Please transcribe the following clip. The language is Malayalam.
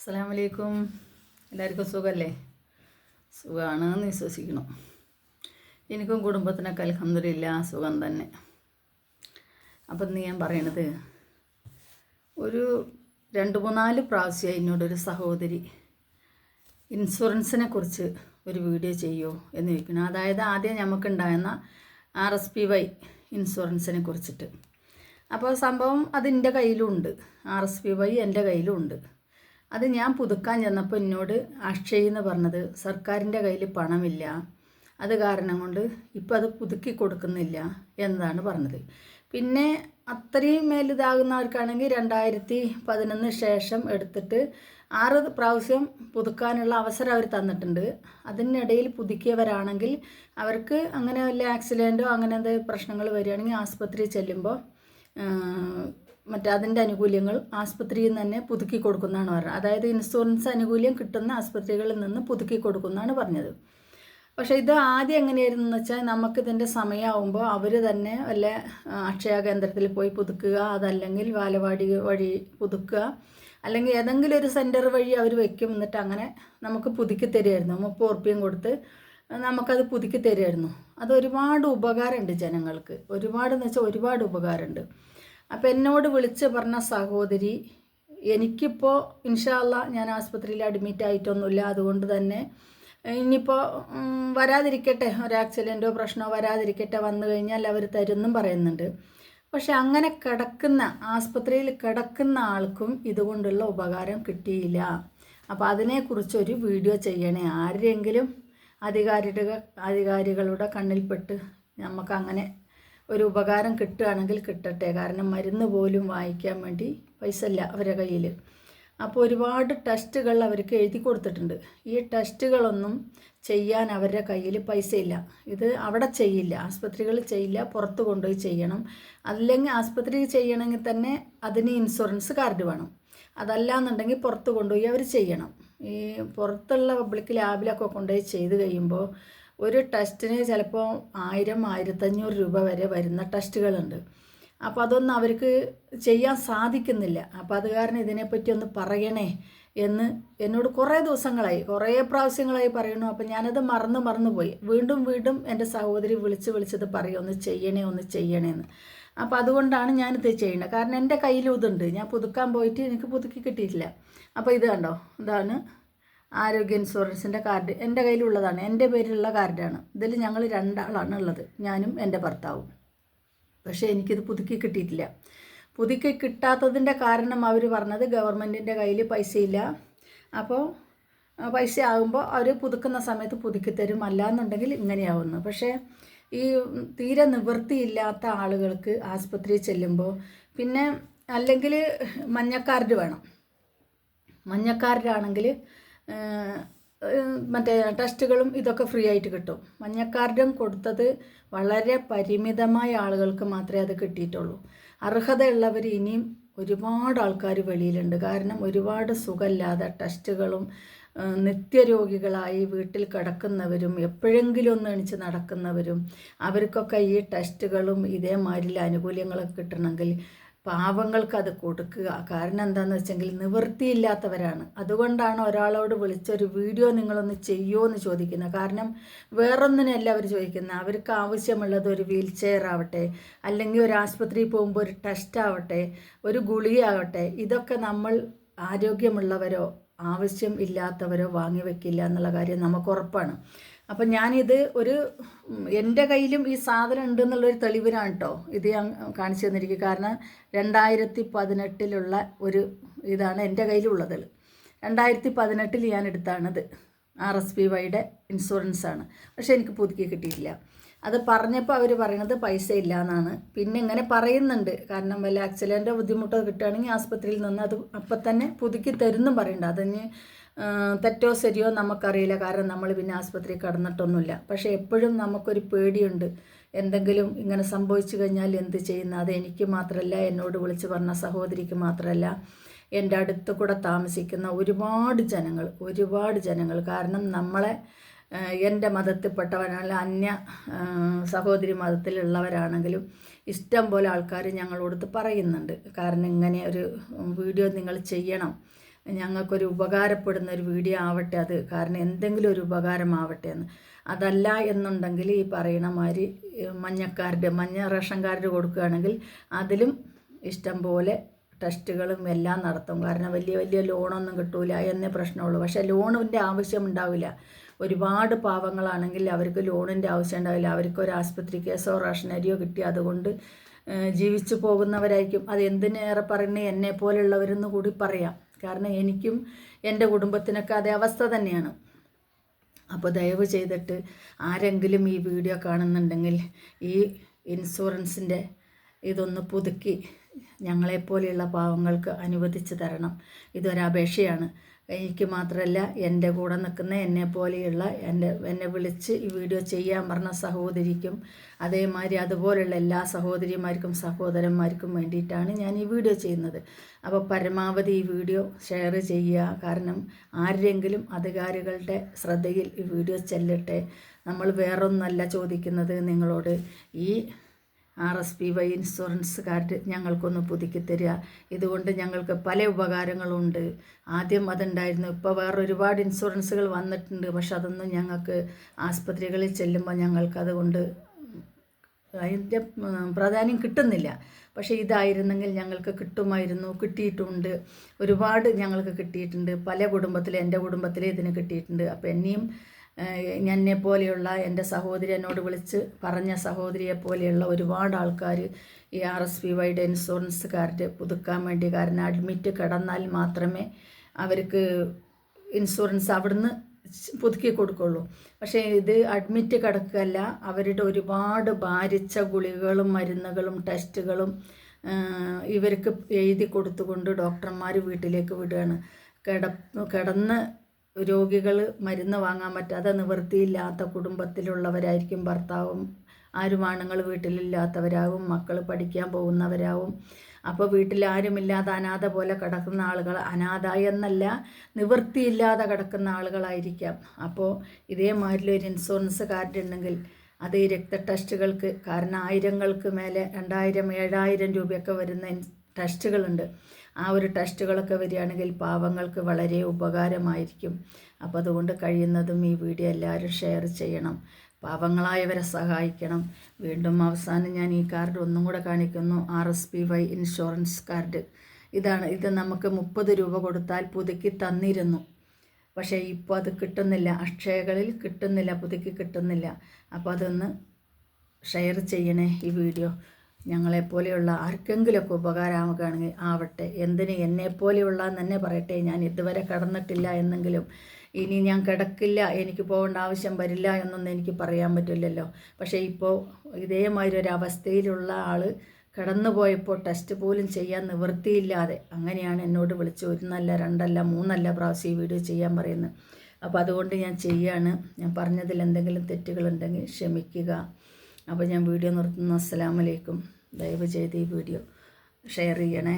അസ്സലാമു അലൈക്കും. എല്ലാവർക്കും സുഖമല്ലേ? സുഖമാണെന്ന് വിശ്വസിക്കണം. എനിക്കും കുടുംബത്തിനൊക്കെ അൽഹംദുലില്ലാ സുഖം തന്നെ. അപ്പം ഇന്ന് ഞാൻ പറയണത്, ഒരു 2-3-4 പ്രാവശ്യമായി എന്നോടൊരു സഹോദരി ഇൻഷുറൻസിനെ കുറിച്ച് ഒരു വീഡിയോ ചെയ്യുമോ എന്ന് ചോദിക്കണം. അതായത് ആദ്യം നമുക്കുണ്ടായിരുന്ന RSPY ഇൻഷുറൻസിനെ കുറിച്ചിട്ട്. അപ്പോൾ സംഭവം അതിൻ്റെ കയ്യിലുണ്ട്, RSPY എൻ്റെ കയ്യിലുണ്ട്. അത് ഞാൻ പുതുക്കാൻ ചെന്നപ്പോൾ എന്നോട് അക്ഷയ് എന്ന് പറഞ്ഞത് സർക്കാരിൻ്റെ കയ്യിൽ പണമില്ല, അത് കാരണം കൊണ്ട് ഇപ്പം അത് പുതുക്കി കൊടുക്കുന്നില്ല എന്നതാണ് പറഞ്ഞത്. പിന്നെ അത്രയും മേലിതാകുന്നവർക്കാണെങ്കിൽ 2011 ശേഷം എടുത്തിട്ട് 6 പ്രാവശ്യം പുതുക്കാനുള്ള അവസരം അവർ തന്നിട്ടുണ്ട്. അതിനിടയിൽ പുതുക്കിയവരാണെങ്കിൽ അവർക്ക് അങ്ങനെ വല്ല ആക്സിഡൻറ്റോ അങ്ങനെ എന്തെങ്കിലും പ്രശ്നങ്ങൾ വരികയാണെങ്കിൽ ആസ്പത്രിയിൽ ചെല്ലുമ്പോൾ അതിൻ്റെ ആനുകൂല്യങ്ങൾ ആസ്പത്രിയിൽ നിന്ന് തന്നെ പുതുക്കി കൊടുക്കുന്നതാണ് പറഞ്ഞത്. അതായത് ഇൻഷുറൻസ് ആനുകൂല്യം കിട്ടുന്ന ആസ്പത്രികളിൽ നിന്ന് പുതുക്കി കൊടുക്കുന്നതാണ് പറഞ്ഞത്. പക്ഷേ ഇത് ആദ്യം എങ്ങനെയായിരുന്നു എന്ന് വെച്ചാൽ, നമുക്കിതിൻ്റെ സമയമാകുമ്പോൾ അവർ തന്നെ വല്ല അക്ഷയ കേന്ദ്രത്തിൽ പോയി പുതുക്കുക, അതല്ലെങ്കിൽ ബാലവാടി വഴി പുതുക്കുക, അല്ലെങ്കിൽ ഏതെങ്കിലും ഒരു സെൻറ്റർ വഴി അവർ വയ്ക്കും. എന്നിട്ട് അങ്ങനെ നമുക്ക് പുതുക്കി തരുമായിരുന്നു. 30 ഉറുപ്പ്യം കൊടുത്ത് നമുക്കത് പുതുക്കി തരുമായിരുന്നു. അത് ഒരുപാട് ഉപകാരമുണ്ട് ജനങ്ങൾക്ക്, ഒരുപാടെന്ന് വെച്ചാൽ ഒരുപാട് ഉപകാരമുണ്ട്. അപ്പോൾ എന്നോട് വിളിച്ച് പറഞ്ഞ സഹോദരി, എനിക്കിപ്പോൾ ഇൻഷാ അല്ലാഹ് ഞാൻ ആസ്പത്രിയിൽ അഡ്മിറ്റ് ആയിട്ടൊന്നുമില്ല, അതുകൊണ്ട് തന്നെ ഇനിയിപ്പോൾ വരാതിരിക്കട്ടെ, ഒരു ആക്സിഡൻറ്റോ പ്രശ്നമോ വരാതിരിക്കട്ടെ, വന്നു കഴിഞ്ഞാൽ അവർ തരുമെന്നും പറയുന്നുണ്ട്. പക്ഷെ അങ്ങനെ കിടക്കുന്ന ആസ്പത്രിയിൽ കിടക്കുന്ന ആൾക്കും ഇതുകൊണ്ടുള്ള ഉപകാരം കിട്ടിയില്ല. അപ്പോൾ അതിനെക്കുറിച്ചൊരു വീഡിയോ ചെയ്യണേ. ആരെങ്കിലും അധികാരികളുടെ കണ്ണിൽപ്പെട്ട് നമുക്കങ്ങനെ ഒരു ഉപകാരം കിട്ടുകയാണെങ്കിൽ കിട്ടട്ടെ. കാരണം മരുന്ന് പോലും വാങ്ങിക്കാൻ വേണ്ടി പൈസ ഇല്ല അവരുടെ കയ്യിൽ. അപ്പോൾ ഒരുപാട് ടെസ്റ്റുകൾ അവർക്ക് എഴുതി കൊടുത്തിട്ടുണ്ട്. ഈ ടെസ്റ്റുകളൊന്നും ചെയ്യാൻ അവരുടെ കയ്യിൽ പൈസ ഇല്ല. ഇത് അവിടെ ചെയ്യില്ല, ആസ്പത്രികളിൽ ചെയ്യില്ല, പുറത്ത് കൊണ്ടുപോയി ചെയ്യണം. അല്ലെങ്കിൽ ആസ്പത്രിയിൽ ചെയ്യണമെങ്കിൽ തന്നെ അതിന് ഇൻഷുറൻസ് കാർഡ് വേണം. അതല്ല എന്നുണ്ടെങ്കിൽ പുറത്ത് കൊണ്ടുപോയി അവർ ചെയ്യണം. ഈ പുറത്തുള്ള പബ്ലിക് ലാബിലൊക്കെ കൊണ്ടുപോയി ചെയ്ത് കഴിയുമ്പോൾ ഒരു ടെസ്റ്റിന് ചിലപ്പോൾ 1000-1500 രൂപ വരെ വരുന്ന ടെസ്റ്റുകളുണ്ട്. അപ്പോൾ അതൊന്നും അവർക്ക് ചെയ്യാൻ സാധിക്കുന്നില്ല. അപ്പോൾ അത് കാരണം ഇതിനെപ്പറ്റി ഒന്ന് പറയണേ എന്ന് എന്നോട് കുറേ ദിവസങ്ങളായി, കുറേ പ്രാവശ്യങ്ങളായി പറയുന്നു. അപ്പോൾ ഞാനത് മറന്നുപോയി. വീണ്ടും എൻ്റെ സഹോദരി വിളിച്ചത് പറയും, ഒന്ന് ചെയ്യണേന്ന്. അപ്പോൾ അതുകൊണ്ടാണ് ഞാനിത് ചെയ്യുന്നത്. കാരണം എൻ്റെ കയ്യിലും ഇതുണ്ട്. ഞാൻ പുതുക്കാൻ പോയിട്ട് എനിക്ക് പുതുക്കി കിട്ടിയിട്ടില്ല. അപ്പോൾ ഇത് കണ്ടോ, ഇതാണ് ആരോഗ്യ ഇൻഷുറൻസിൻ്റെ കാർഡ്. എൻ്റെ കയ്യിലുള്ളതാണ്, എൻ്റെ പേരിലുള്ള കാർഡാണ്. ഇതിൽ ഞങ്ങൾ 2 ആളാണ് ഉള്ളത്, ഞാനും എൻ്റെ ഭർത്താവും. പക്ഷേ എനിക്കിത് പുതുക്കി കിട്ടിയിട്ടില്ല. പുതുക്കി കിട്ടാത്തതിൻ്റെ കാരണം അവർ പറഞ്ഞത് ഗവൺമെൻറ്റിൻ്റെ കയ്യിൽ പൈസയില്ല. അപ്പോൾ പൈസ ആകുമ്പോൾ അവർ പുതുക്കുന്ന സമയത്ത് പുതുക്കി തരും, അല്ലാന്നുണ്ടെങ്കിൽ ഇങ്ങനെയാവുന്നു. പക്ഷേ ഈ തീരെ നിവൃത്തിയില്ലാത്ത ആളുകൾക്ക് ആസ്പത്രിയിൽ ചെല്ലുമ്പോൾ പിന്നെ അല്ലെങ്കിൽ മഞ്ഞക്കാർഡ് വേണം. മഞ്ഞക്കാർഡാണെങ്കിൽ ടെസ്റ്റുകളും ഇതൊക്കെ ഫ്രീ ആയിട്ട് കിട്ടും. മഞ്ഞക്കാർഡും കൊടുത്തത് വളരെ പരിമിതമായ ആളുകൾക്ക് മാത്രമേ അത് കിട്ടിയിട്ടുള്ളൂ. അർഹതയുള്ളവർ ഇനിയും ഒരുപാട് ആൾക്കാർ വെളിയിലുണ്ട്. കാരണം ഒരുപാട് സുഖമില്ലാതെ ടെസ്റ്റുകളും നിത്യരോഗികളായി വീട്ടിൽ കിടക്കുന്നവരും എപ്പോഴെങ്കിലും ഒന്ന് എണിച്ച് നടക്കുന്നവരും അവർക്കൊക്കെ ഈ ടെസ്റ്റുകളും ഇതേമാതിരി ആനുകൂല്യങ്ങളൊക്കെ കിട്ടണമെങ്കിൽ പാവങ്ങൾക്ക് അത് കൊടുക്കുക. കാരണം എന്താണെന്ന് വെച്ചെങ്കിൽ നിവൃത്തിയില്ലാത്തവരാണ്. അതുകൊണ്ടാണ് ഒരാളോട് വിളിച്ചൊരു വീഡിയോ നിങ്ങളൊന്ന് ചെയ്യുമോ എന്ന് ചോദിക്കുന്നത്. കാരണം വേറൊന്നിനല്ല അവർ ചോദിക്കുന്നത്. അവർക്ക് ആവശ്യമുള്ളത് ഒരു വീൽ ചെയർ ആവട്ടെ, അല്ലെങ്കിൽ ഒരു ആസ്പത്രിയിൽ പോകുമ്പോൾ ഒരു ടെസ്റ്റ് ആവട്ടെ, ഒരു ഗുളികയാവട്ടെ, ഇതൊക്കെ നമ്മൾ ആരോഗ്യമുള്ളവരോ ആവശ്യം ഇല്ലാത്തവരോ വാങ്ങിവെക്കില്ല എന്നുള്ള കാര്യം നമുക്ക് ഉറപ്പാണ്. അപ്പം ഞാനിത് എൻ്റെ കയ്യിലും ഈ സാധനം ഉണ്ടെന്നുള്ളൊരു തെളിവിനാണ് കേട്ടോ ഇത് ഞാൻ കാണിച്ചു തന്നിരിക്കുക. കാരണം 2018 ഒരു ഇതാണ് എൻ്റെ കയ്യിലുള്ളത്. 2018 ഞാൻ എടുത്താണത്. RSPYയുടെ ഇൻഷുറൻസാണ്. പക്ഷേ എനിക്ക് പുതുക്കി കിട്ടിയിട്ടില്ല. അത് പറഞ്ഞപ്പോൾ അവർ പറയുന്നത് പൈസ ഇല്ല എന്നാണ്. പിന്നെ ഇങ്ങനെ പറയുന്നുണ്ട്, കാരണം വല്ല ആക്സിഡൻറ്റോ ബുദ്ധിമുട്ടോ കിട്ടുകയാണെങ്കിൽ ആസ്പത്രിയിൽ നിന്ന് അത് അപ്പം തന്നെ പുതുക്കി തരുന്നും പറയുന്നുണ്ട്. അതിന് തെറ്റോ ശരിയോ നമുക്കറിയില്ല, കാരണം നമ്മൾ പിന്നെ ആസ്പത്രിയിൽ കിടന്നിട്ടൊന്നുമില്ല. പക്ഷേ എപ്പോഴും നമുക്കൊരു പേടിയുണ്ട്, എന്തെങ്കിലും ഇങ്ങനെ സംഭവിച്ചു കഴിഞ്ഞാൽ എന്ത് ചെയ്യുന്ന. അത് എനിക്ക് മാത്രമല്ല, എന്നോട് വിളിച്ച് പറഞ്ഞ സഹോദരിക്ക് മാത്രമല്ല, എൻ്റെ അടുത്ത് കൂടെ താമസിക്കുന്ന ഒരുപാട് ജനങ്ങൾ കാരണം നമ്മളെ എൻ്റെ മതത്തിൽപ്പെട്ടവരല്ല, അന്യ സഹോദരി മതത്തിലുള്ളവരാണെങ്കിലും ഇഷ്ടം പോലെ ആൾക്കാർ ഞങ്ങളോട് പറയുന്നുണ്ട്. കാരണം ഇങ്ങനെ ഒരു വീഡിയോ നിങ്ങൾ ചെയ്യണം, ഞങ്ങൾക്കൊരു ഉപകാരപ്പെടുന്ന ഒരു വീഡിയോ ആവട്ടെ അത്, കാരണം എന്തെങ്കിലും ഒരു ഉപകാരമാവട്ടെ എന്ന്. അതല്ല എന്നുണ്ടെങ്കിൽ ഈ പറയണ മാതിരി മഞ്ഞ റേഷൻ കാർഡ് കൊടുക്കുകയാണെങ്കിൽ അതിലും ഇഷ്ടം പോലെ ടെസ്റ്റുകളും എല്ലാം നടത്തും. കാരണം വലിയ വലിയ ലോണൊന്നും കിട്ടൂല എന്നേ പ്രശ്നമുള്ളൂ. പക്ഷേ ലോണിൻ്റെ ആവശ്യം ഉണ്ടാവില്ല. ഒരുപാട് പാവങ്ങളാണെങ്കിൽ അവർക്ക് ലോണിൻ്റെ ആവശ്യം ഉണ്ടാവില്ല. അവർക്കൊരു ആശുപത്രി കേസോ റേഷനരിയോ കിട്ടി അതുകൊണ്ട് ജീവിച്ചു പോകുന്നവരായിരിക്കും. അത് എന്തിനേറെ പറയുന്നത് എന്നെ പോലുള്ളവരെന്ന് കൂടി പറയാം. കാരണം എനിക്കും എൻ്റെ കുടുംബത്തിനൊക്കെ അതേ അവസ്ഥ തന്നെയാണ്. അപ്പോൾ ദയവ് ചെയ്തിട്ട് ആരെങ്കിലും ഈ വീഡിയോ കാണുന്നുണ്ടെങ്കിൽ ഈ ഇൻഷുറൻസിൻ്റെ ഇതൊന്ന് പുതുക്കി ഞങ്ങളെപ്പോലെയുള്ള പാവങ്ങൾക്ക് അനുവദിച്ച് തരണം. ഇതൊരപേക്ഷയാണ്. എനിക്ക് മാത്രമല്ല, എൻ്റെ കൂടെ നിൽക്കുന്ന എന്നെപ്പോലെയുള്ള എന്നെ വിളിച്ച് ഈ വീഡിയോ ചെയ്യാൻ പറഞ്ഞ സഹോദരിക്കും അതേമാതിരി അതുപോലെയുള്ള എല്ലാ സഹോദരിമാർക്കും സഹോദരന്മാർക്കും വേണ്ടിയിട്ടാണ് ഞാൻ ഈ വീഡിയോ ചെയ്യുന്നത്. അപ്പോൾ പരമാവധി ഈ വീഡിയോ ഷെയർ ചെയ്യുക. കാരണം ആരെങ്കിലും അധികാരികളുടെ ശ്രദ്ധയിൽ ഈ വീഡിയോ ചെല്ലട്ടെ. നമ്മൾ വേറൊന്നല്ല ചോദിക്കുന്നത് നിങ്ങളോട്, ഈ RSPY ഇൻഷുറൻസ് കാർഡ് ഞങ്ങൾക്കൊന്ന് പുതുക്കി തരിക. ഇതുകൊണ്ട് ഞങ്ങൾക്ക് പല ഉപകാരങ്ങളുണ്ട്. ആദ്യം അതുണ്ടായിരുന്നു, ഇപ്പോൾ വേറെ ഒരുപാട് ഇൻഷുറൻസുകൾ വന്നിട്ടുണ്ട്. പക്ഷെ അതൊന്നും ഞങ്ങൾക്ക് ആസ്പത്രികളിൽ ചെല്ലുമ്പോൾ ഞങ്ങൾക്കതുകൊണ്ട് അതിൻ്റെ പ്രാധാന്യം കിട്ടുന്നില്ല. പക്ഷേ ഇതായിരുന്നെങ്കിൽ ഞങ്ങൾക്ക് കിട്ടുമായിരുന്നു, കിട്ടിയിട്ടുണ്ട്. ഒരുപാട് ഞങ്ങൾക്ക് കിട്ടിയിട്ടുണ്ട്. പല കുടുംബത്തിൽ, എൻ്റെ കുടുംബത്തിൽ ഇതിന് കിട്ടിയിട്ടുണ്ട്. അപ്പോൾ എന്നെയും എന്നെ പോലെയുള്ള എൻ്റെ സഹോദരി എന്നോട് വിളിച്ച് പറഞ്ഞ സഹോദരിയെ പോലെയുള്ള ഒരുപാട് ആൾക്കാർ ഈ RSPYയുടെ ഇൻഷുറൻസ് കാർഡ് പുതുക്കാൻ വേണ്ടി, കാരണം അഡ്മിറ്റ് കിടന്നാൽ മാത്രമേ അവർക്ക് ഇൻഷുറൻസ് അവിടുന്ന് പുതുക്കി കൊടുക്കുള്ളൂ. പക്ഷേ ഇത് അഡ്മിറ്റ് കിടക്കുകയല്ല, അവരുടെ ഒരുപാട് ഭാരിച്ച ഗുളികകളും മരുന്നുകളും ടെസ്റ്റുകളും ഇവർക്ക് എഴുതി കൊടുത്തുകൊണ്ട് ഡോക്ടർമാർ വീട്ടിലേക്ക് വിടുകയാണ്. കിടന്ന് രോഗികൾ മരുന്ന് വാങ്ങാൻ പറ്റാതെ നിവൃത്തിയില്ലാത്ത കുടുംബത്തിലുള്ളവരായിരിക്കും. ഭർത്താവും ആരുമാണുങ്ങൾ വീട്ടിലില്ലാത്തവരാകും, മക്കൾ പഠിക്കാൻ പോകുന്നവരാകും. അപ്പോൾ വീട്ടിൽ ആരുമില്ലാതെ അനാഥ പോലെ കിടക്കുന്ന ആളുകൾ, അനാഥ എന്നല്ല നിവൃത്തിയില്ലാതെ കിടക്കുന്ന ആളുകളായിരിക്കാം. അപ്പോൾ ഇതേമാതിരി ഒരു ഇൻഷുറൻസ് കാർഡ് ഉണ്ടെങ്കിൽ അത് ഈ രക്ത ടെസ്റ്റുകൾക്ക്, കാരണം ആയിരങ്ങൾക്ക് മേലെ 2000, 7000 രൂപയൊക്കെ വരുന്ന ടെസ്റ്റുകളുണ്ട്. ആ ഒരു ടെസ്റ്റുകളൊക്കെ വരികയാണെങ്കിൽ പാവങ്ങൾക്ക് വളരെ ഉപകാരമായിരിക്കും. അപ്പോൾ അതുകൊണ്ട് കഴിയുന്നതും ഈ വീഡിയോ എല്ലാവരും ഷെയർ ചെയ്യണം. പാവങ്ങളായവരെ സഹായിക്കണം. വീണ്ടും അവസാനം ഞാൻ ഈ കാർഡ് ഒന്നും കൂടെ കാണിക്കുന്നു. RSPY ഇൻഷുറൻസ് കാർഡ് ഇതാണ്. ഇത് നമുക്ക് 30 രൂപ കൊടുത്താൽ പുതുക്കി തന്നിരുന്നു. പക്ഷേ ഇപ്പോൾ അത് കിട്ടുന്നില്ല, അക്ഷയകളിൽ കിട്ടുന്നില്ല, പുതുക്കി കിട്ടുന്നില്ല. അപ്പോൾ അതൊന്ന് ഷെയർ ചെയ്യണേ ഈ വീഡിയോ. ഞങ്ങളെപ്പോലെയുള്ള ആർക്കെങ്കിലുമൊക്കെ ഉപകാരമാവുകയാണെങ്കിൽ ആവട്ടെ. എന്തിന് എന്നെപ്പോലെയുള്ള തന്നെ പറയട്ടെ. ഞാൻ ഇതുവരെ കടന്നിട്ടില്ല എന്നെങ്കിലും ഇനി ഞാൻ കിടക്കില്ല, എനിക്ക് പോകേണ്ട ആവശ്യം വരില്ല എന്നൊന്നും എനിക്ക് പറയാൻ പറ്റില്ലല്ലോ. പക്ഷേ ഇപ്പോൾ ഇതേമാതിരി ഒരു അവസ്ഥയിലുള്ള ആൾ കടന്നുപോയപ്പോൾ ടെസ്റ്റ് പോലും ചെയ്യാൻ നിവൃത്തിയില്ലാതെ അങ്ങനെയാണ് എന്നോട് വിളിച്ച് 1 അല്ല 2 അല്ല 3 അല്ല പ്രാവശ്യം ഈ വീഡിയോ ചെയ്യാൻ പറയുന്നത്. അപ്പോൾ അതുകൊണ്ട് ഞാൻ ചെയ്യാണ്. ഞാൻ പറഞ്ഞതിൽ എന്തെങ്കിലും തെറ്റുകളുണ്ടെങ്കിൽ ക്ഷമിക്കുക. അപ്പോൾ ഞാൻ വീഡിയോ നിർത്തുന്നു. അസ്സലാമു അലൈക്കും. ദയവ് ചെയ്ത് ഈ വീഡിയോ ഷെയർ ചെയ്യണേ.